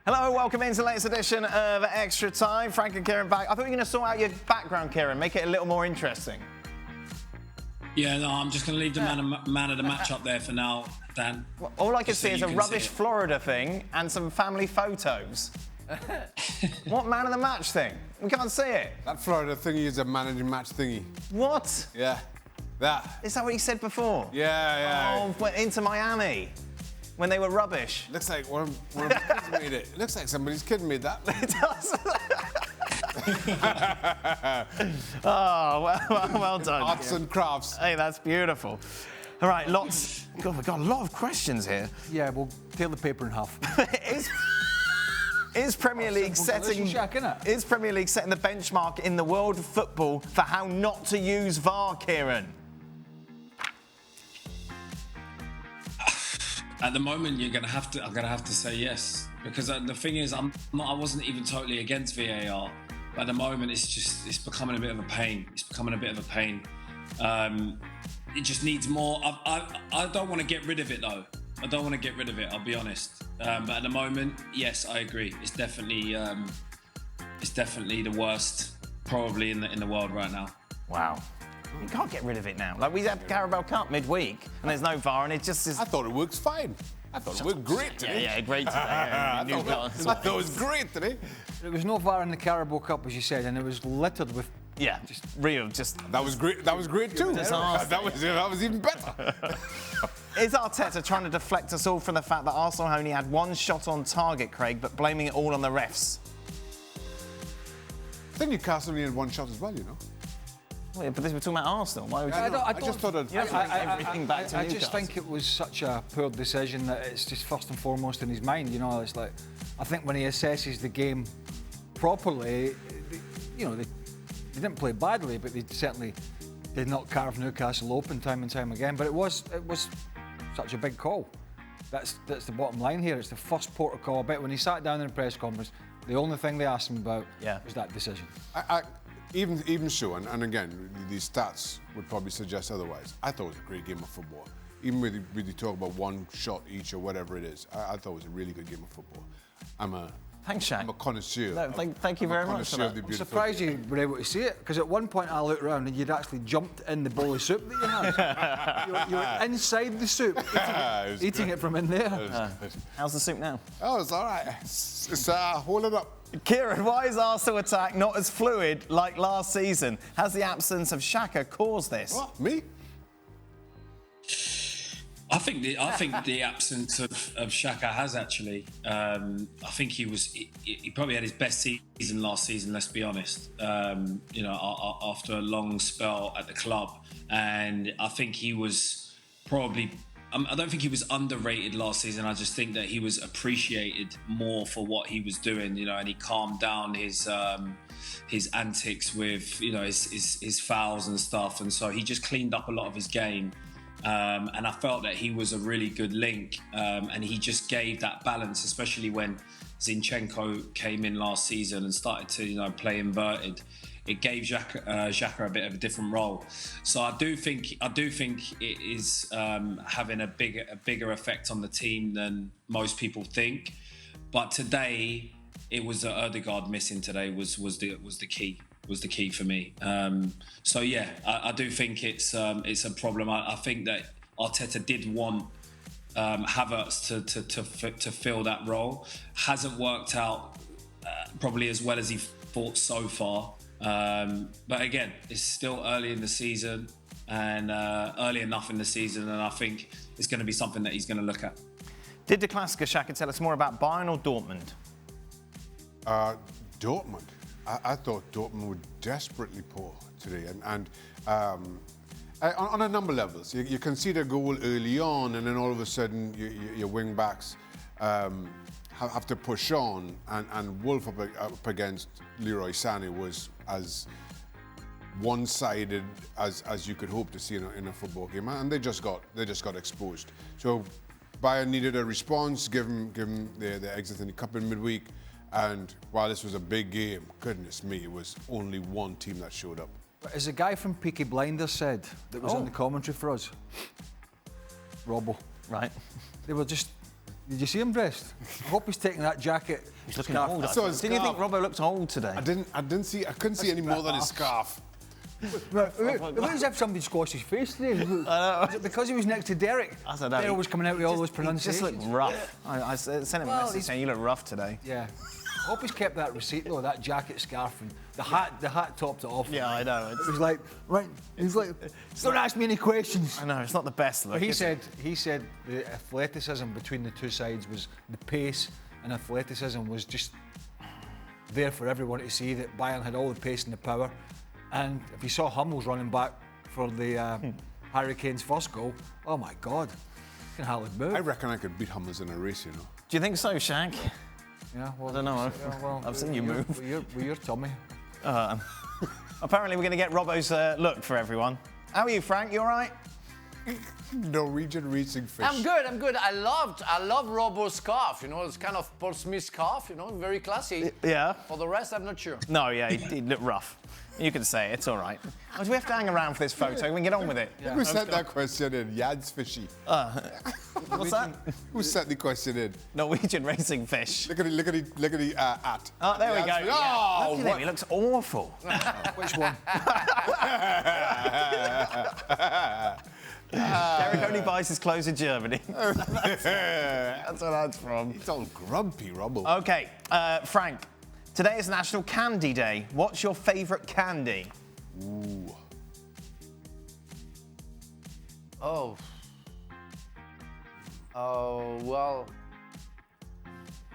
Hello, welcome into the latest edition of Extra Time. Frank and Kieran back. I thought you were going to sort out your background, Kieran, make it a little more interesting. Yeah, no, I'm just going to leave the man of the match up there for now, Dan. Well, all I can see is a rubbish Florida thing and some family photos. What man of the match thing? We can't see it. That Florida thingy is a man of the match thingy. What? Yeah, that. Is that what you said before? Yeah. Oh, went into Miami when they were rubbish. Looks like one of the kids made it. Looks like somebody's kid made that. It does. Oh, well done. Arts and crafts. Hey, that's beautiful. All right, lots. God, we've got a lot of questions here. Yeah, we'll tear the paper in half. Is Premier League setting the benchmark in the world of football for how not to use VAR, Kieran? At the moment, I'm gonna have to say yes, because the thing is, I wasn't even totally against VAR, but at the moment it's becoming a bit of a pain. It just needs more. I don't want to get rid of it though. I don't want to get rid of it. I'll be honest. But at the moment, yes, I agree. It's definitely the worst, probably in the world right now. Wow. You can't get rid of it now. Like, we had Carabao Cup midweek, and there's no VAR, and it just is... I thought it works fine. I thought it worked great today. Yeah, great today. Yeah. I thought it was great today. There was no VAR in the Carabao Cup, as you said, and it was littered with... Yeah, just real, just... That was great. That was great too. That was even better. Is Arteta trying to deflect us all from the fact that Arsenal only had one shot on target, Craig, but blaming it all on the refs? I think Newcastle only had one shot as well, you know. Well, yeah, but we're talking about Arsenal. Why would you... I just thought I'd... I just think it was such a poor decision that it's just first and foremost in his mind, you know. It's like, I think when he assesses the game properly, they didn't play badly, but they certainly did not carve Newcastle open time and time again. But it was such a big call. That's the bottom line here. It's the first port of call. I bet when he sat down in the press conference, the only thing they asked him about was that decision. Even so, and again, these stats would probably suggest otherwise. I thought it was a great game of football. Even with you talk about one shot each or whatever it is, I thought it was a really good game of football. Thanks, Shaq. I'm a conconnoisseur. No, thank you very much for that. I'm surprised you were able to see it, because at one point I looked around and you'd actually jumped in the bowl of soup that you had. you were inside the soup, eating it from in there. How's the soup now? Oh, it's all right. It's holding up. Kieran, why is Arsenal attack not as fluid like last season? Has the absence of Shaka caused this? What, me? I think the absence of Shaka has actually. I think he probably had his best season last season. Let's be honest. After a long spell at the club, and I think he was probably. I don't think he was underrated last season. I just think that he was appreciated more for what he was doing. And he calmed down his antics with his fouls and stuff, and so he just cleaned up a lot of his game. And I felt that he was a really good link, and he just gave that balance, especially when Zinchenko came in last season and started to play inverted. It gave Xhaka a bit of a different role. So I do think it is having a bigger effect on the team than most people think. But today, it was the Ødegaard missing today was the key. Was the key for me. So yeah, I do think it's a problem. I think that Arteta did want Havertz to fill that role. Hasn't worked out probably as well as he thought so far. But again, it's still early in the season and early enough in the season, and I think it's going to be something that he's going to look at. Did the Klassiker, Shaka, tell us more about Bayern or Dortmund? Dortmund. I thought Dortmund were desperately poor today, and on a number of levels. You concede a goal early on, and then all of a sudden your wing backs have to push on, and Wolf up against Leroy Sané was as one-sided as you could hope to see in a football game, and they just got exposed. So Bayern needed a response, given their exit in the cup in midweek. And while this was a big game, goodness me, it was only one team that showed up. But as a guy from Peaky Blinders said, that was on the commentary for us, Robbo. Right. They were just Did you see him dressed? I hope he's taking that jacket. He's looking old. I saw his Didn't you think scarf. Robbo looked old today? I couldn't see any more than his scarf. It looks as if somebody squashed his face today. Is it because he was next to Derek? I don't know. Derek was coming out with all those He pronunciations. just looked rough. I sent him a message saying you look rough today. Yeah. I hope he's kept that receipt though, that jacket, scarf, and the hat topped it off. Yeah, I know. It was like, right, he's like, don't ask me any questions. I know, it's not the best look. But he said the athleticism between the two sides was the pace, and athleticism was just there for everyone to see that Bayern had all the pace and the power. And if you saw Hummels running back for the Harry Kane's first goal, oh my God, he can hardly move. I reckon I could beat Hummels in a race, you know. Do you think so, Shaq? Yeah, well, I don't know. well, I've seen you move. With your tummy. Apparently, we're going to get Robbo's look for everyone. How are you, Frank? You all right? Norwegian racing fish. I'm good. I love Robbo's scarf. You know, it's kind of Paul Smith scarf. You know, very classy. Yeah. For the rest, I'm not sure. No, yeah, he looked rough. You can say it, it's all right. Oh, do we have to hang around for this photo? We can get on with it. Who sent that question in? Jan's Fishy. What's that? Who sent the question in? Norwegian racing fish. Look at the at. Oh, there we go. Jan's- Yeah. Oh, Look at him, he looks awful. Which one? Derek only buys his clothes in Germany. That's where that's from. It's all grumpy, Robbo. Okay, Frank, today is National Candy Day. What's your favourite candy? Ooh. Oh, well,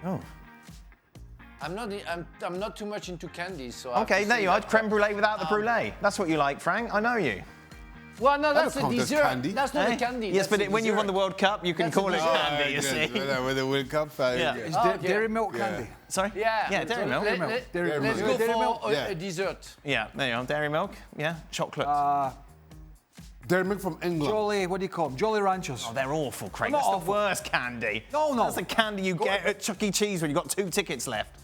Oh. I'm not too much into candies, so. I have Okay, to there say you are. that. Creme brulee without the brulee. That's what you like, Frank. I know you. Well, no, that's don't a count as dessert. candy. That's not Eh? a candy. Yes, that's but a when you won dessert. the World Cup, you can That's a call it dessert. candy, you see. With the World Cup. Yeah. Is Oh, okay. Dairy Milk Yeah. candy? Sorry? Yeah. Yeah, Dairy Milk. Let's Dairy go Milk. Dairy for Milk? Yeah. a dessert. Yeah, there you are. Dairy milk. Yeah, chocolate. Dairy Milk from England. Jolly, what do you call them? Jolly Ranchers. Oh, they're awful, Craig. Not That's the awful. worst candy. No. That's the candy you get at Chuck E. Cheese when you've got 2 tickets left.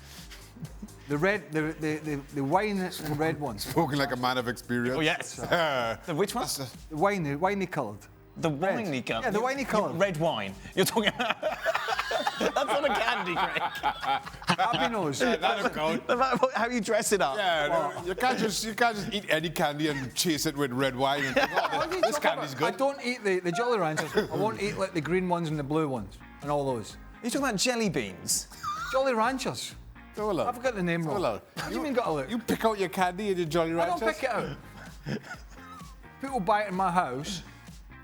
The red, the wine and red ones. Spoken like a man of experience. Oh, yes. The which one? The winey coloured. The winey colour. Yeah, the winey colour. Red wine. You're talking about... That's not a candy, Craig. Happy-nose. That'll count. How you dress it up. Yeah, no, you can't just eat any candy and chase it with red wine and think, oh, this candy's I good. don't eat the Jolly Ranchers. I won't eat like the green ones and the blue ones and all those. You're talking about jelly beans. Jolly Ranchers. Go along. I've got the name Go wrong. along. What do you mean got a look? You pick out your candy and your Jolly I Ranchers? don't pick it out. People buy it in my house,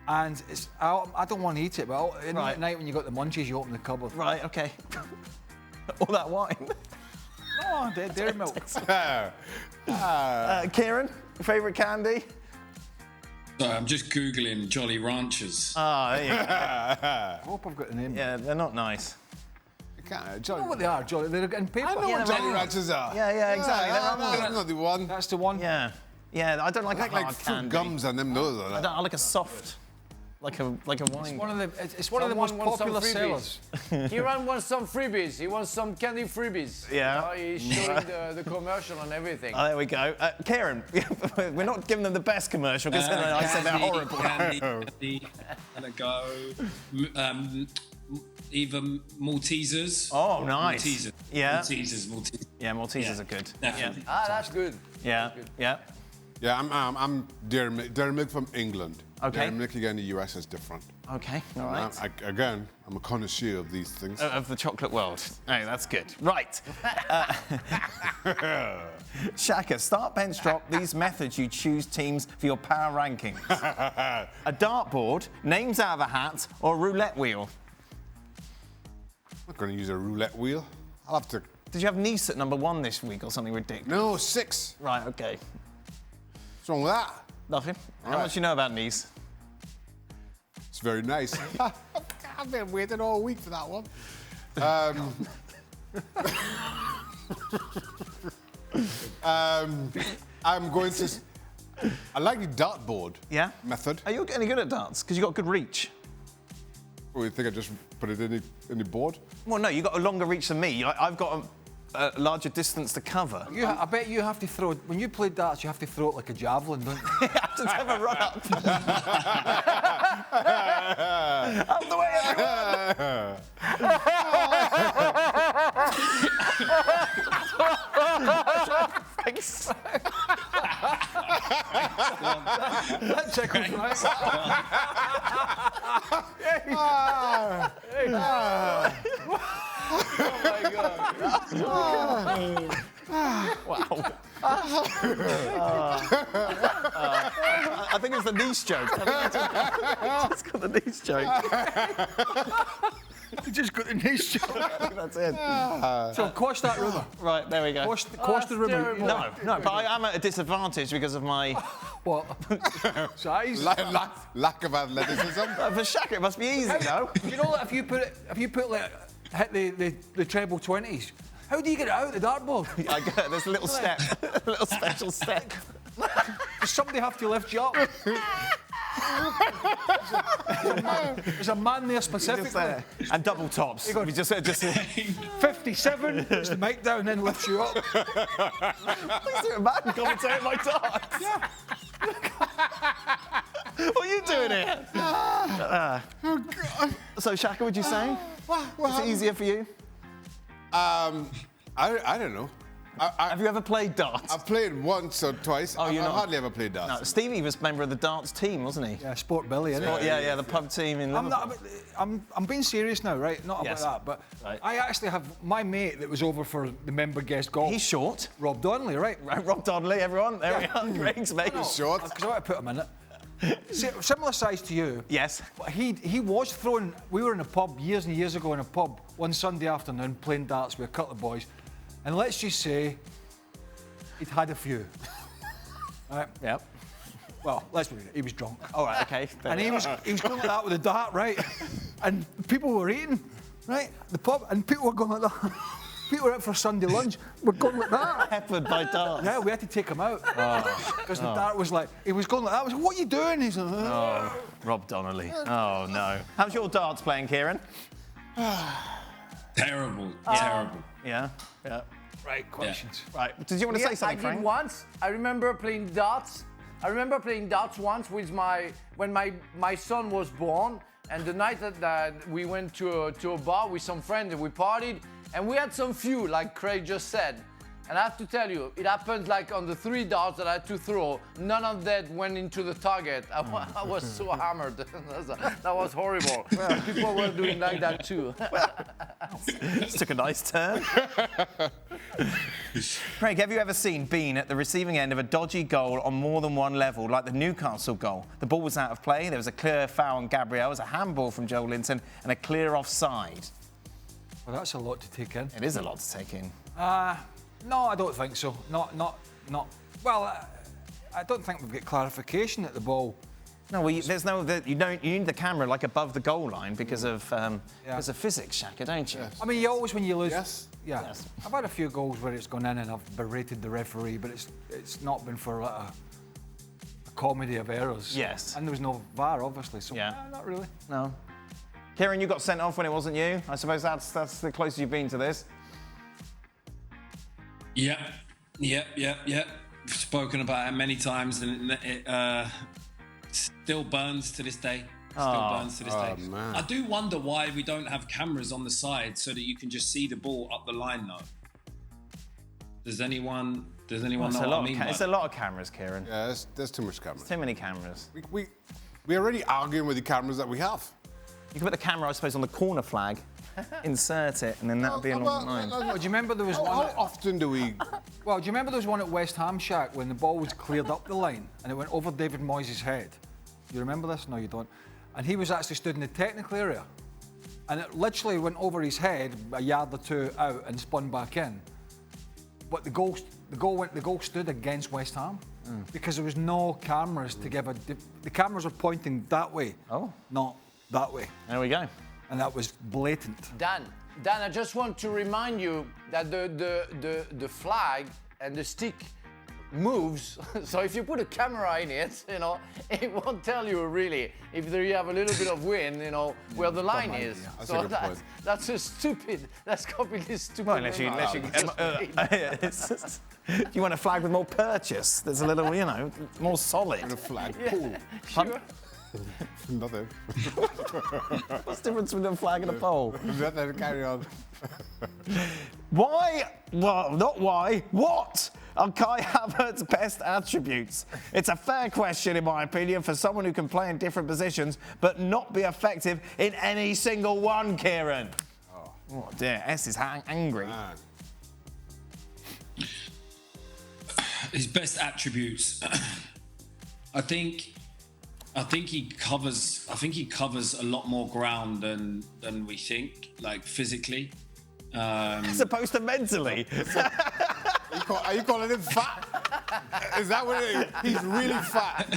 and I don't want to eat it, but Right. at night when you got the munchies, you open the cupboard. Right, okay. All that wine. No, dairy milk. Kieran, favourite candy? Sorry, I'm just Googling Jolly Ranchers. Oh, there you go. I hope I've got the name. Yeah, they're not nice. Jolly. I know what they are, Jolly. They're in paper. I know Yeah, what they're Jolly right. Ranchers are. Yeah, exactly. That's not the one. That's the one. Yeah. Yeah, I don't like Like a hard fruit candy. gums and them those. I like a soft, like a wine. It's one of the most Someone wants some popular freebies. sellers. Kieran wants some freebies. He wants some candy freebies. Yeah. He's showing the commercial and everything. Oh, there we go. Kieran, we're not giving them the best commercial because I said they're horrible. Candy. Let it go. Even Maltesers. Oh, nice. Maltesers. Yeah. Maltesers. Yeah, Maltesers Yeah, are good. definitely. That's good. Yeah, yeah. Yeah, I'm Dairy Milk. Dairy Milk from England. Okay. Dairy Milk again in the US is different. Okay, all right. I'm a connoisseur of these things. Of the chocolate world. Oh, that's good. Right. Shaka, start, bench, drop. These methods you choose teams for your power rankings. A dartboard, names out of a hat, or a roulette wheel. I'm not going to use a roulette wheel. I'll have to. Did you have Nice at number 1 this week or something ridiculous? No, 6. Right, okay. What's wrong with that? Nothing. How right. much do you know about Nice? It's very nice. I've been waiting all week for that one. I'm going to. I like the dartboard Yeah? method. Are you any good at darts? Because you've got good reach. Or you think I just put it in the board? Well, no, you've got a longer reach than me. I've got a larger distance to cover. I bet you have to throw it. When you play darts, you have to throw it like a javelin, don't you? I have to have a run up. Out the way, everyone! That tickles right. Oh my God. Wow. I think it's the niche joke. It's got the niche joke. You just got the niche joke. I think that's it. So quash that rumour. Right, there we go. Quash the rumour. No, but I am at a disadvantage because of my... What? Size? Lack of athleticism. For Shaka, it must be easy, no? You know, like, if you put like hit the treble 20s, how do you get it out the dartboard? There's a little step, a little special step. Does somebody have to lift you up? There's a man there specifically. And double tops. You just 57 puts the mic down, then lifts you up. Please do a man commentating my darts. Yeah. What are you doing here? Oh, God. So, Shaka, would you say? Is it easier for you? I don't know. Have you ever played darts? I've played once or twice. I've not? hardly ever played darts. No, Stevie was a member of the darts team, wasn't he? Yeah, Sport Billy, isn't it? Yeah, the pub team in Liverpool. I'm being serious now, right? Not about Yes. that, but Right. I actually have my mate that was over for the member guest golf. He's short. Rob Donnelly, right? Rob Donnelly, everyone. There we are. Greg's mate. Short. Because I want to put him in it. Similar size to you. Yes. But he was throwing. We were in a pub years and years ago in a pub one Sunday afternoon playing darts with a couple of boys, and let's just say he'd had a few. Right. Yep. Well, let's be real. He was drunk. All right. Okay. And he was going like that with a dart, right? And people were eating, right? The pub, and people were going like that. People were out for Sunday lunch. We're going like that. Peppered by darts. Yeah, we had to take him out because the dart was like he was going like that. I was like, "What are you doing?" He's like, Oh, Rob Donnelly. Oh no. How's your darts playing, Kieran? Terrible. Yeah. right, questions. Right. Did you want to say something, I Frank? did once. I remember playing darts. Once with when my son was born, and the night that we went to a bar with some friends and we partied, and we had some few, like Craig just said. And I have to tell you, it happened like on the 3 darts that I had to throw, none of that went into the target. I was so hammered. That was horrible. People were doing like that too. This took a nice turn. Craig, have you ever been at the receiving end of a dodgy goal on more than one level, like the Newcastle goal? The ball was out of play, there was a clear foul on Gabriel, there was a handball from Joe Linton, and a clear offside. Well, that's a lot to take in. It is a lot to take in. No, I don't think so. Not. Well, I don't think we've got clarification at the ball. No, well, you need the camera like above the goal line because of physics, Shaka, don't you? Yes. I mean, you always when you lose. Yes. Yeah. Yes. I've had a few goals where it's gone in and I've berated the referee, but it's not been for a comedy of errors. Yes. And there was no VAR, obviously. So not really. No. Kieran, you got sent off when it wasn't you. I suppose that's the closest you've been to this. Yep. We've spoken about it many times, and it still burns to this day. Man. I do wonder why we don't have cameras on the side so that you can just see the ball up the line, though. Does anyone know what I mean? It's a lot of cameras, Kieran. Yeah, there's too much cameras. Too many cameras. We're already arguing with the cameras that we have. You can put the camera, I suppose, on the corner flag, insert it, and then that would be along the line. Well, do you remember there was one? How often do we... Well, do you remember there was one at West Ham, Shaq, when the ball was cleared up the line and it went over David Moyes' head? You remember this? No, you don't. And he was actually stood in the technical area, and it literally went over his head a yard or two out and spun back in. But the goal stood against West Ham because there was no cameras to give a. The cameras are pointing that way, not that way. There we go. And that was blatant. Dan, I just want to remind you that the flag and the stick moves. So if you put a camera in it, it won't tell you really if you have a little bit of wind, where the line is. That's so a good point. that's completely stupid. Well, unless you want a flag with more purchase, there's a little, more solid. And a flag. Yeah. Cool. Nothing. What's the difference between a flag and a pole? Nothing, carry on. Why? Well, not why. What are Kai Havertz's best attributes? It's a fair question, in my opinion, for someone who can play in different positions but not be effective in any single one, Kieran. Oh dear, S is angry. Man. His best attributes. I think he covers a lot more ground than we think, like physically. As opposed to mentally. Are you calling him fat? Is that what it is? He's really fat.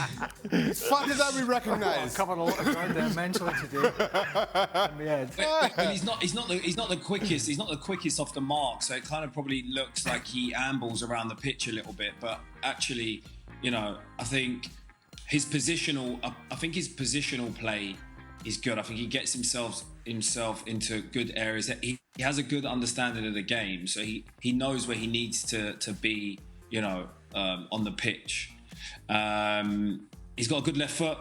As fat as that we recognise. Covering a lot of ground there mentally today. But he's not the quickest. He's not the quickest off the mark. So it kind of probably looks like he ambles around the pitch a little bit. But actually, I think his positional play is good. I think he gets himself into good areas. He has a good understanding of the game, so he knows where he needs to be, on the pitch. He's got a good left foot,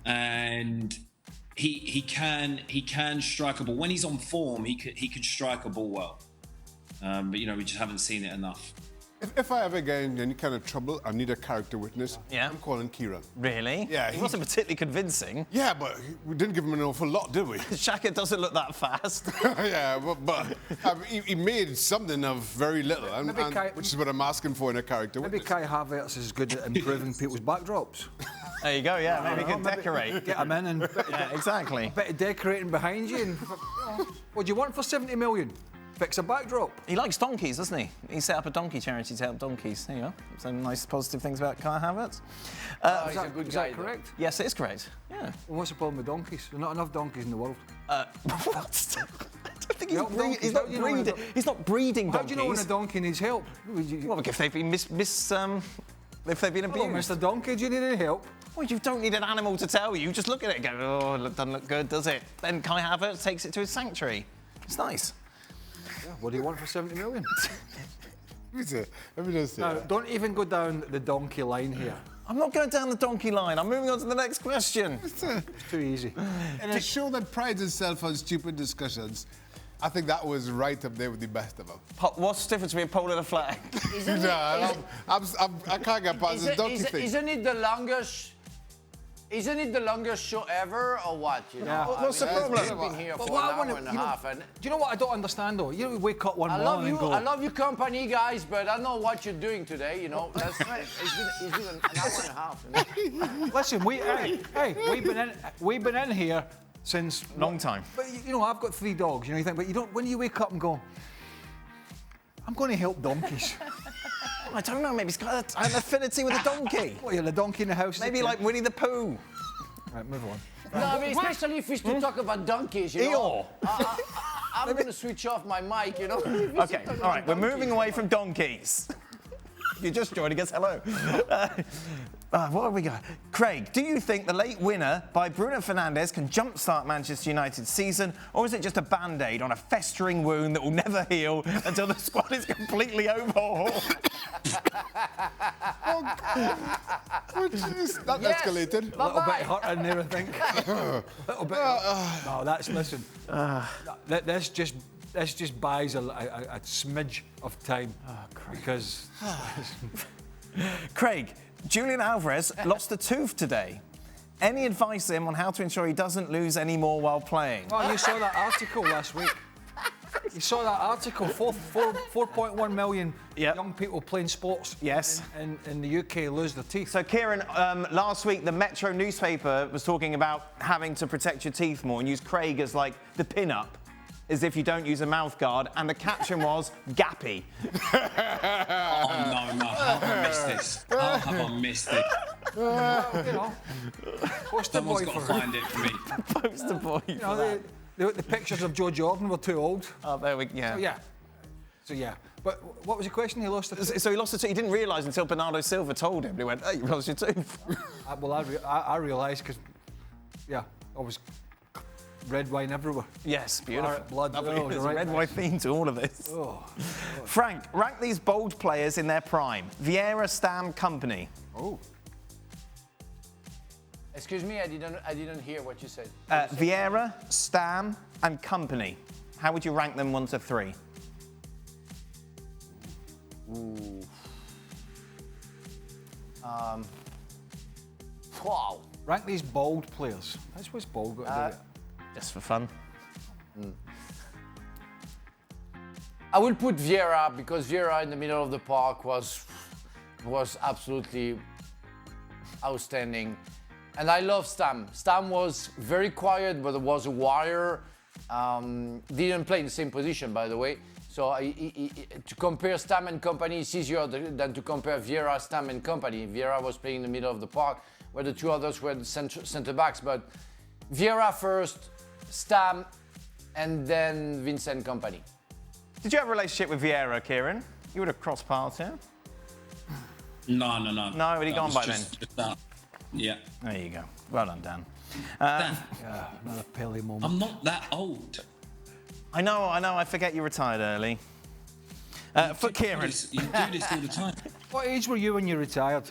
and he can strike a ball. When he's on form, he can strike a ball well. But we just haven't seen it enough. If I ever get in any kind of trouble, I need a character witness. Yeah. I'm calling Kieran. Really? Yeah. He wasn't particularly convincing. Yeah, but we didn't give him an awful lot, did we? Shaka doesn't look that fast. Yeah, but he made something of very little, which is what I'm asking for in a character Maybe witness. Kai Havertz is good at improving people's backdrops. There you go, yeah. Maybe he can decorate. Get him in and Yeah, exactly. a bit of decorating behind you. And, what do you want for 70 million? Fix a backdrop. He likes donkeys, doesn't he? He set up a donkey charity to help donkeys. There you go. Some nice positive things about Kai Havertz. He's a good Is guy, that correct? Yes, it is correct. Yeah. Well, what's the problem with donkeys? There's not enough donkeys in the world. What? I don't think Help donkeys. he's not How do you know breeding. He's not breeding How donkeys. do you know when a donkey needs help? Well, if they've been if they've been Hello, abused. Mr. Donkey, do you need any help? Well, you don't need an animal to tell you. You just look at it and go, oh, it doesn't look good, does it? Then Kai Havertz takes it to his sanctuary. It's nice. Yeah, what do you want for 70 million? Let me just say. Now, don't even go down the donkey line here. I'm not going down the donkey line. I'm moving on to the next question. It's too easy. In a show that prides itself on stupid discussions, I think that was right up there with the best of them. What's the difference between a pole and a flag? I can't get past this donkey thing. Isn't it the longest? Isn't it the longest show ever, or what? Yeah. What's the problem? We've been here But for what an I hour wanna- and a you know- half, and Do you know what I don't understand though? You know, we wake up one I love morning you. and go, I love you, company guys, but I know what you're doing today. That's right. It's been an hour and a half. listen, we've been in here since Long time. But I've got 3 dogs. You think, but you don't. When you wake up and go, I'm going to help donkeys. I don't know. Maybe he's got an affinity with a donkey. What, you're the donkey in the house? Maybe like Winnie the Pooh. Right, move on. No, I mean, especially if it's to talk about donkeys, Eeyore. I'm going to switch off my mic, Okay, all right, we're moving away from donkeys. You're just joining us, hello. What have we got? Craig, do you think the late winner by Bruno Fernandes can jumpstart Manchester United's season, or is it just a band-aid on a festering wound that will never heal until the squad is completely overhauled? That escalated. A little bit hurt in there, I think. A little bit. No, listen. That's just buys a smidge of time. Because. Craig, Julian Alvarez lost a tooth today. Any advice to him on how to ensure he doesn't lose any more while playing? Oh, you saw that article last week. You saw that article. 4.1 million young people playing sports. Yes. In the UK lose their teeth. So, Kieran, last week the Metro newspaper was talking about having to protect your teeth more and use Craig as like the pin-up, as if you don't use a mouth guard, and the caption was Gappy. Oh, no. How have I missed this? How have I missed it? Poster boy Someone's got to for find it for me. Poster boy. the pictures of Joe Jordan were too old. Oh, there we go. So yeah. But what was the question? He lost it. So he lost a tooth. He didn't realise until Bernardo Silva told him. He went, "Hey, you lost your tooth." I realised because, I was red wine everywhere. Yes, beautiful. Blood. There's a red wine theme to all of this. Frank, rank these bold players in their prime. Viera, Stam, Kompany. Oh. Excuse me, I didn't hear what you said. Viera, Stam, and Kompany. How would you rank them 1 to 3? Ooh. Wow. Rank these bald players. That's what's bald got to do Just for fun. I will put Viera because Viera in the middle of the park was absolutely outstanding. And I love Stam. Stam was very quiet, but was a warrior. Didn't play in the same position, by the way. So to compare Stam and Kompany is easier than to compare Viera, Stam and Kompany. Viera was playing in the middle of the park, where the two others were the centre backs. But Viera first, Stam, and then Vincent Kompany. Did you have a relationship with Viera, Kieran? You would have crossed paths, yeah? No. No, had he gone by then? Yeah. There you go. Well done, Dan. Dan, Yeah, another Pele moment. I'm not that old. I know. I forget you retired early. For Kieran. You do this all the time. What age were you when you retired?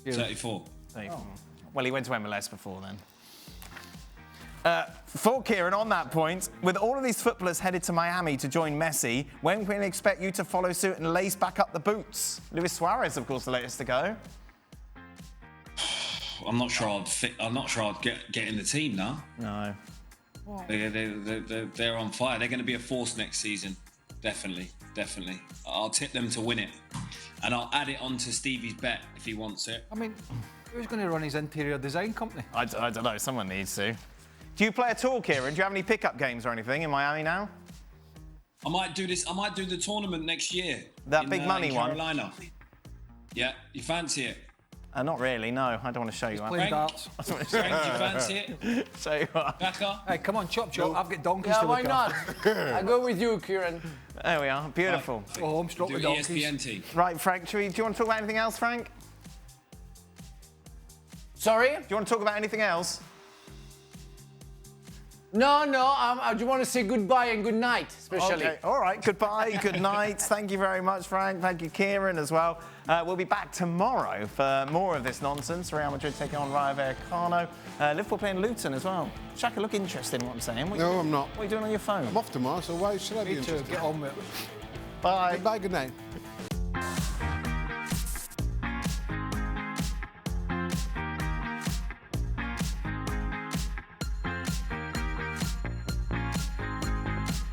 34. Well, he went to MLS before then. For Kieran, on that point, with all of these footballers headed to Miami to join Messi, when can we expect you to follow suit and lace back up the boots? Luis Suarez, of course, the latest to go. I'm not sure I'd fit. I'm not sure I'd get in the team now. No. They're on fire. They're going to be a force next season. Definitely. I'll tip them to win it, and I'll add it onto Stevie's bet if he wants it. I mean, who's going to run his interior design company? I don't know. Someone needs to. Do you play at all, Kieran? Do you have any pickup games or anything in Miami now? I might do this. I might do the tournament next year. That big money in one? Carolina. Yeah, you fancy it? Not really, no. I don't want to show you up. Playing darts. Frank, you fancy it? Show you up. Shaka? Hey, come on, chop. I've got donkeys Yeah, to why look not? after. I go with you, Kieran. There we are. Beautiful. Go home, stroke Do the donkeys. ESPN team. Right, Frank, do you want to talk about anything else, Frank? Sorry? Do you want to talk about anything else? No. I just want to say goodbye and good night, especially. Okay, all right. Goodbye, good night. Thank you very much, Frank. Thank you, Kieran, as well. We'll be back tomorrow for more of this nonsense. Real Madrid taking on Rayo Vallecano. Liverpool playing Luton as well. Shaka, look interested in what I'm saying. No, I'm not. What are you doing on your phone? I'm off tomorrow, so why should I be Me too. interested? Get on with it. Bye. Goodbye, good night.